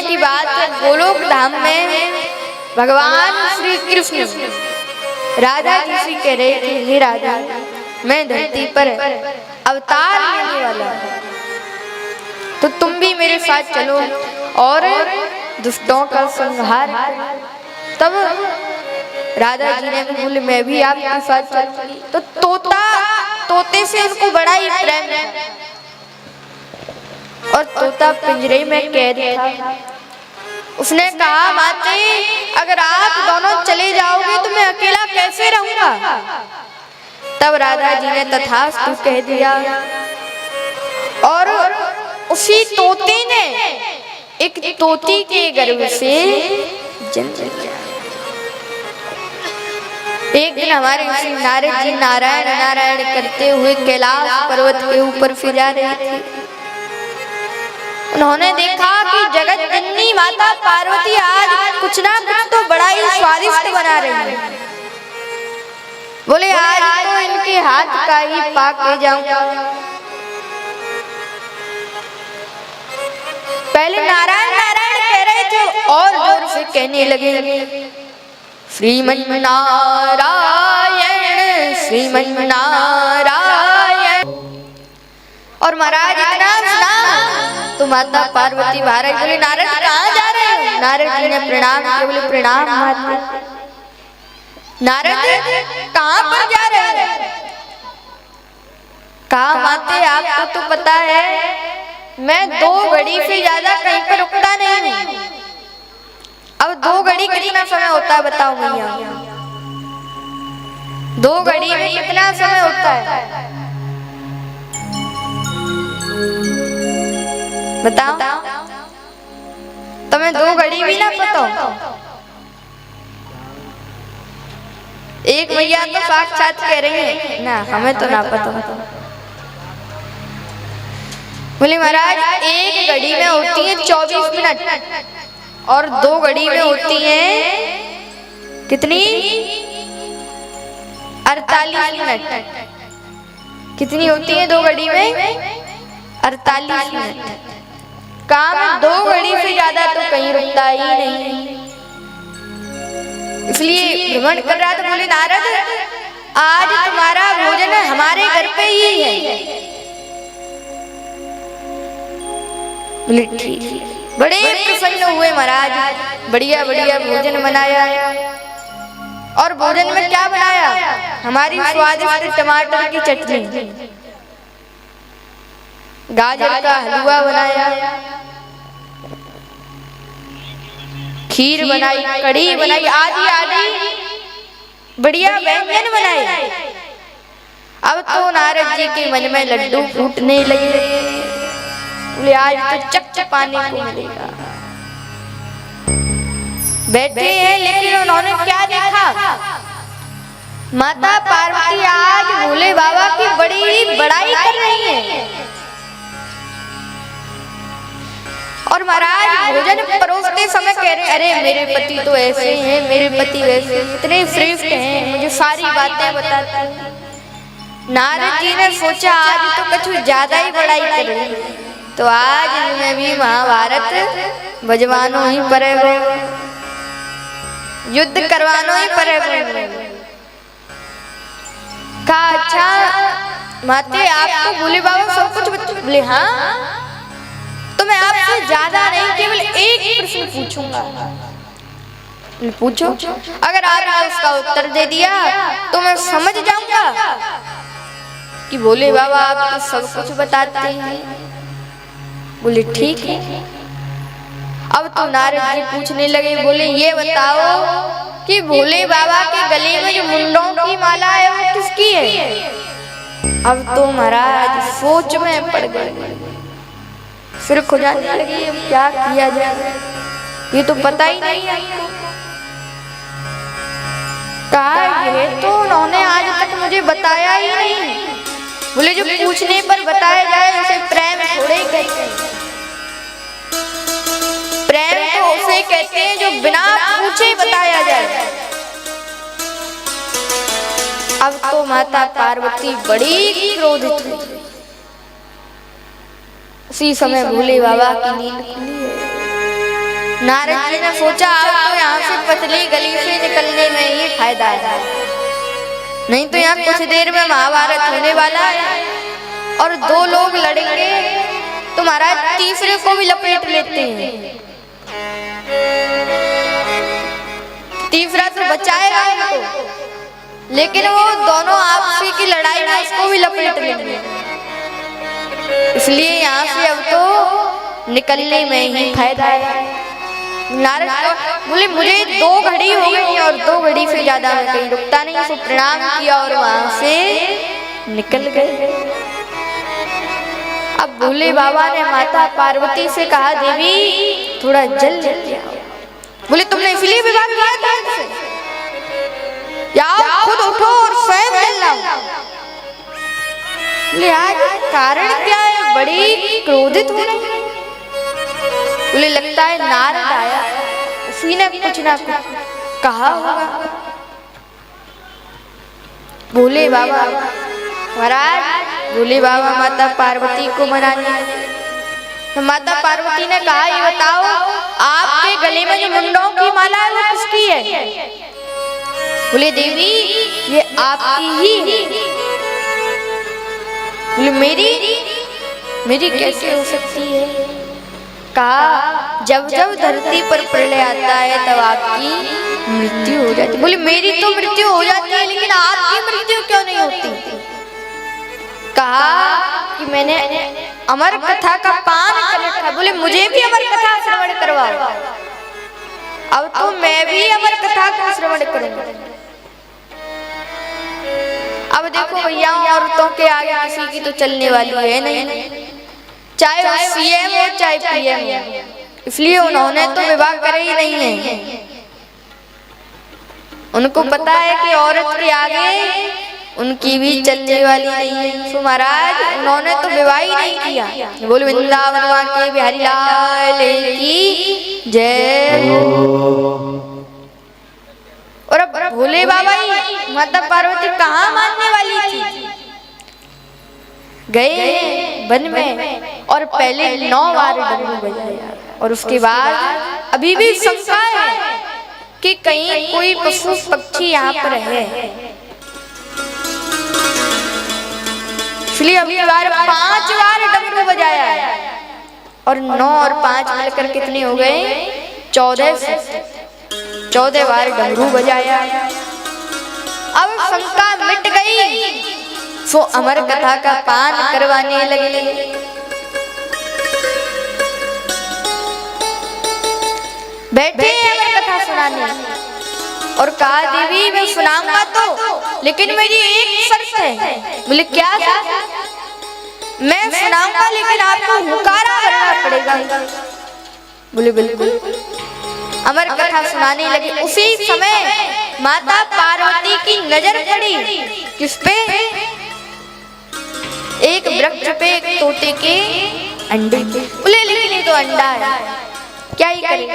की बात है, गोलोक धाम में भगवान श्री कृष्ण राधा जी से कह रहे थे, हे राधा मैं धरती पर अवतार लेने वाला हूं, तो तुम भी मेरे साथ चलो और दुष्टों का संहार। तब राधा जी ने बोले मैं भी आपके साथ चलूंगी। तो तोते से उनको बड़ा ही प्रेम था और तोता पिंजरे में कैद था। उसने कहा माते अगर आप दोनों चले जाओगे तो मैं अकेला कैसे रहूंगा। तब राधा जी ने तथास्तु कह दिया और उसी तोते ने एक तोती के गर्भ से जन्म लिया। एक दिन हमारे श्री नारद जी नारायण नारायण करते हुए कैलाश पर्वत के ऊपर फिरा रहे थे। उन्होंने देखा कि जगत जननी माता पार्वती आज कुछ ना कुछ तो बड़ा ही स्वादिष्ट बना रही है। बोले आज तो इनके हाथ का ही पाक ले जाऊंगा। पहले नारायण नारायण कह रहे थे और जोर से कहने लगे श्रीमन नारायण श्रीमन नारायण। और महाराज इतना सुना तो माता पार्वती महाराज बोले नारद कहाँ जा रहे हो। नारद जी ने प्रणाम किया, बोले प्रणाम माता। नारद कहाँ पर जा रहे हो। कहा माते आपको तो पता है मैं 2 घड़ी से ज्यादा कहीं पर रुकता नहीं हूँ। अब 2 घड़ी कितना समय होता है बताओ भैया। 2 घड़ी में कितना समय होता है बताओ। तुम्हें 2 घड़ी भी ना पता हो। एक भैया तो साक्षात कह रही है ना हमें तो ना पता। बोले महाराज 1 घड़ी में होती है 24 मिनट और 2 घड़ी में होती है कितनी 48 मिनट। कितनी होती है 2 घड़ी में 48 मिनट। काम 2 घड़ी से ज्यादा तो कहीं रुकता ही नहीं, इसलिए भ्रमण कर रहा था। बोले नारद आज तुम्हारा भोजन हमारे घर पे ही है। बोले ठीक। बड़े प्रसन्न हुए महाराज, बढ़िया बढ़िया भोजन बनाया। और भोजन में क्या बनाया, हमारी स्वादिष्ट टमाटर की चटनी, गाजर का हलवा बनाया, खीर बनाई, कढ़ी बनाई, आदि आदि बढ़िया व्यंजन बनाए। अब तो नारद जी के मन में लड्डू फूटने लगे। बोले आज तो चक पाने को मिलेगा। बैठे हैं लेकिन उन्होंने क्या देखा, माता पार्वती आज भोले बाबा की बड़ी बड़ाई कर रही है। और महाराज भोजन परोसते समय कह रहे अरे मेरे पति तो ऐसे हैं, मेरे पति वैसे, इतने श्रेष्ठ हैं, मुझे सारी बातें बताते हैं। नारद जी ने सोचा आज तो कुछ ज्यादा ही बड़ाई कर रही है, तो आज मैं भी महाभारत भजवानो ही पड़ेगा, युद्ध करवानो ही पड़ेगा। कहा अच्छा माते आपको भोले बाबा सब कुछ बोले हाँ, तो मैं आपसे ज्यादा नहीं केवल एक प्रश्न पूछूंगा। पूछो, अगर आपने उसका उत्तर दे दिया तो मैं समझ जाऊंगा कि भोले बाबा आपको सब कुछ बताते हैं। बोले ठीक है। अब तो नारद जी पूछने लगे, बोले ये बताओ कि भोले बाबा के गले में जो मुंडों की माला है वो किसकी है। अब तो महाराज सोच में पड़ गए, फिर खुजाने लगी अब क्या किया जाए, ये तो पता ही नहीं है। कहा ये तो उन्होंने आज तक मुझे बताया ही नहीं। बोले जो पूछने पर बताया जाए उसे प्रेम थोड़े ही कहते हैं। प्रेम तो उसे कहते हैं जो बिना पूछे बताया जाए। अब तो माता पार्वती बड़ी क्रोधित हुई। उसी समय भोले बाबा की नींद खुली है। नारद जी ने सोचा अब तो यहाँ से पतली गली से निकलने में ही फायदा है, नहीं तो यहाँ कुछ देर में महाभारत होने वाला है और दो लोग लड़ेंगे तो महाराज तीसरे को भी लपेट लेते हैं, तीसरा तो बचाएगा उनको, लेकिन वो दोनों आपसी की लड़ाई में उसको भी लपेट लेंगे। इसलिए यहाँ से अब तो निकलने में ही फायदा है। नारद तो बोले मुझे 2 घड़ी हो गई और 2 घड़ी से ज्यादा मैं कहीं रुकता नहीं, तो प्रणाम किया और वहां से निकल गए। अब भोले बाबा ने माता पार्वती से कहा देवी थोड़ा जल लेके आओ। बोले तुमने इसलिए विवाह किया था, जाओ खुद उठो और स्वयं जल लाओ। बोले आज कारण क्या है, बड़ी क्रोधित हो रही है। बोले लगता है नारद आया, उसी ने कुछ ना कुछ कहा होगा। भोले बाबा महाराज, भोले बाबा माता पार्वती को मनाने, तो माता पार्वती ने कहा ये बताओ आपके गले में जो मुंडों की माला है वो किसकी है? बोले देवी ये आपकी ही है। बोले मेरी कैसे हो सकती है? कहा जब जब धरती पर प्रलय आता है तब आपकी मृत्यु हो जाती। बोले मेरी तो मृत्यु हो जाती है लेकिन आपकी मृत्यु क्यों नहीं होती? कहा कि मैंने अमर कथा का पान कर रखा। बोले मुझे भी अमर कथा श्रवण करवाओ। अब तो मैं भी अमर कथा को श्रवण करूंगा। अब देखो भैया औरतों के आगे किसी की तो चलने वाली है नहीं, चाहे वो सीएम हो चाहे पीएम हो, इसलिए उन्होंने तो विवाह करे ही नहीं है। उनको पता है कि औरत के आगे उनकी भी चलने वाली नहीं है, तो महाराज उन्होंने तो विवाह ही नहीं किया। बोल वृंदावन के बिहारी लाल की जय हो। और अब भोले बाबा ही माता पार्वती कहाँ मानने वाली थी? गए वन में और पहले 9 बार डमरू बजाया और उसके बाद अभी भी शंका है कि कहीं कोई पशु पक्षी यहाँ पर है, इसलिए अभी बार 5 बार डमरू बजाया और 9 और 5 मिलकर कितने हो गए? 14 बार डमरू बजाया। अब शंका मिट गई, सो अमर कथा का पान करवाने लगे। बैठे अमर कथा सुनाने और कहा देवी मैं सुनाऊंगा तो, लेकिन मेरी एक शर्त है। बोले क्या शर्त? मैं सुनाऊंगा लेकिन आपको हुकारा करना पड़ेगा। बोले बिल्कुल। अमर कथा सुनाने लगे। उसी समय माता पार्वती की नजर पड़ी किस पे? एक वृक्ष पे एक तोते के अंडे पे। बोले लेकिन ये तो अंडा है, क्या ही करें?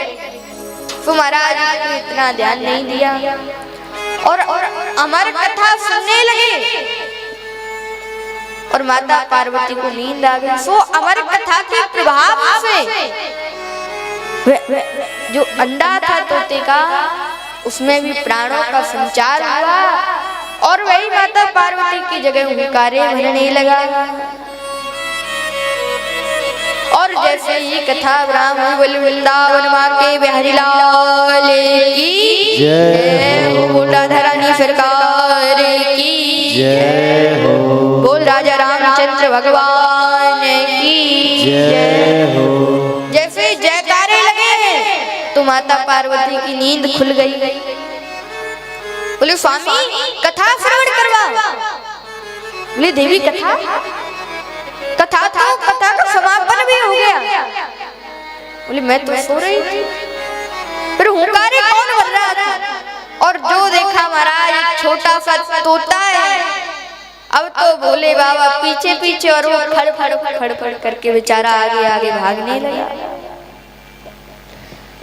तो महाराज ने इतना ध्यान नहीं दिया और अमर कथा सुनने लगे और माता पार्वती को नींद आ गई। सो अमर कथा के प्रभाव से जो अंडा था तोते का उसमें भी प्राणों का संचार हुआ और वही माता पार्वती की जगह हुंकारे भरने लगा। और जैसे ही कथा ब्राह्मण बोले वृंदावन माँ के बिहारी लाल की जय हो, गोटा धरानी सरकार की जय हो, बोल राजा रामचंद्र भगवान की जय हो। जैसे जयकारे लगे तो माता पार्वती की नींद खुल गई। बोले स्वामी कथा श्रवण करवा। बोले देवी कथा का समापन भी हो गया। बोले मैं तो सो रही थी, फिर हुंकारे कौन भर रहा था? और जो देखा महाराज एक छोटा सा तोता है। अब तो भोले बाबा पीछे पीछे और वो खड़ करके बेचारा आगे आगे भागने लगा।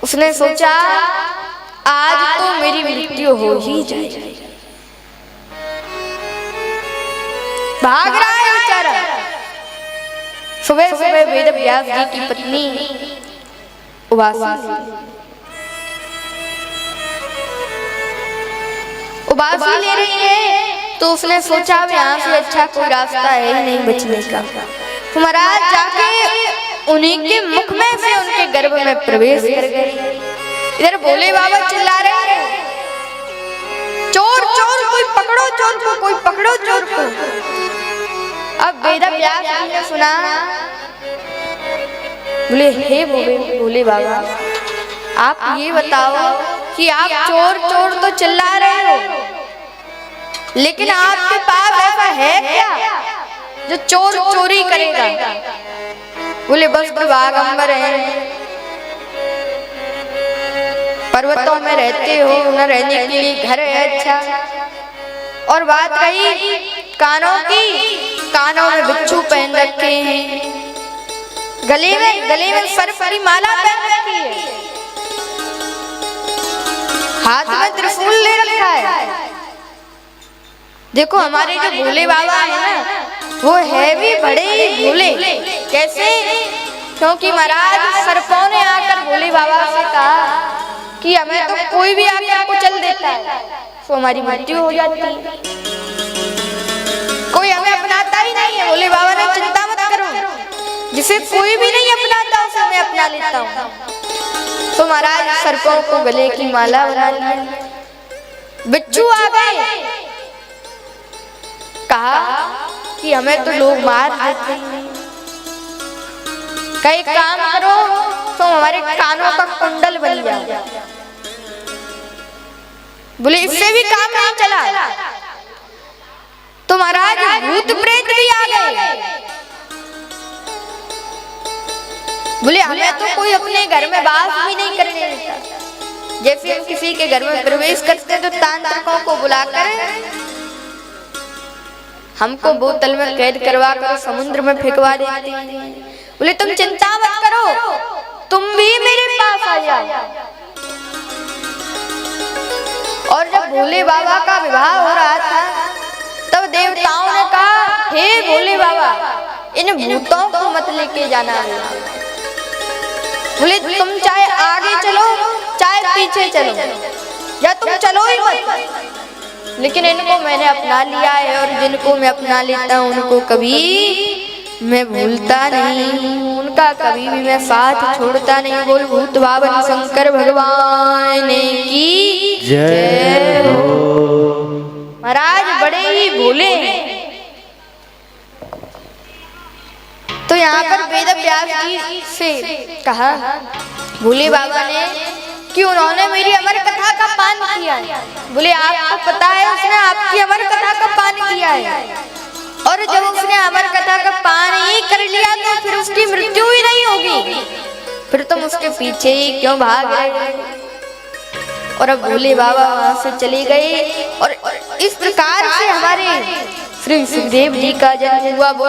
उसने सोचा आज तो मेरी मृत्यु हो ही जाएगी। भाग रहा है बेचारा। सुबह सुबह वेद व्यास जी की पत्नी उबासी ले रही है, तो उसने सोचा अब यहाँ से अच्छा कोई रास्ता है ही नहीं बचने का। तो महाराज जाके उन्हीं के मुख में से उनके गर्भ में प्रवेश कर गए। इधर भोले बाबा चिल्ला रहे हैं, चोर चोर, कोई पकड़ो चोर को, कोई पकड़ो चोर को। अब वेद व्यास जी ने सुना, बोले हे भोले बाबा, आप ये बताओ कि आप चोर चोर तो चिल्ला रहे हो, लेकिन आपके पास ऐसा है क्या जो चोर चोरी करेगा? बोले बस बागंबर है, पर्वतों में रहते हो, न रहने के लिए घर है अच्छा। और बात रही कानों की, कानों में बिच्छू पहन रखे हैं, गले में सर्प की माला पहन रखी है, हाथ में त्रिशूल ले रखा है। देखो हमारे जो भोले बाबा है ना, वो है भी बड़े ही भोले। कैसे? क्योंकि महाराज सर्पों ने आकर भोले बाबा से कहा कि हमें तो कोई भी आकर कुचल देता है तो हमारी मृत्यु हो जाती है, कोई हमें अपनाता ही नहीं है। भोले बाबा ने चिंता मत करो, जिसे कोई भी नहीं अपनाता उसे मैं अपना लेता हूँ। तो महाराज सर्पों को गले की माला बना लिया। बिच्छू आ गए, कहा कि हमें तो लोग मार देते हैं, कई काम करो तो हमारे कानों का कुंडल बन जाए। बोले इससे भी काम नहीं चला तो महाराज भूत प्रेत भी आ गए। बोले हमें तो कोई अपने घर में वास भी नहीं करने देता। जैसे हम किसी के घर में प्रवेश करते तो तांत्रिकों को बुलाकर हमको बोतल में कैद करवा कर समुद्र में फेंकवा देते हैं। बोले तुम चिंता मत करो, तुम भी मेरे पास आ जाओ। और जब भोले बाबा का विवाह हो रहा था तब देवताओं ने कहा, हे भोले बाबा, इन भूतों को मत लेके जाना है। बोले तुम चाहे आगे चलो चाहे पीछे चलो, या तुम चलो ही मत, लेकिन इनको मैंने अपना लिया है और जिनको मैं अपना लेता हूँ उनको कभी मैं भूलता नहीं, उनका कभी भी मैं साथ छोड़ता नहीं। बोल भूत भावन शंकर भगवान की जय हो। महाराज बड़े ही भोले हैं। तो यहाँ पर वेद व्यास जी से कहा भोले बाबा ने कि उन्होंने मेरी अमर कथा का पान किया है। बोले आपको पता है उसने आपकी अमर कथा का पान किया है, और जब उसने अमर कथा का पान ही कर लिया तो फिर उसकी मृत्यु ही नहीं होगी, फिर तुम उसके पीछे ही क्यों भाग रहे? और अब भोले बाबा वहां से चले गए और इस प्रकार से हमारे श्री सुखदेव जी का जन्म हुआ।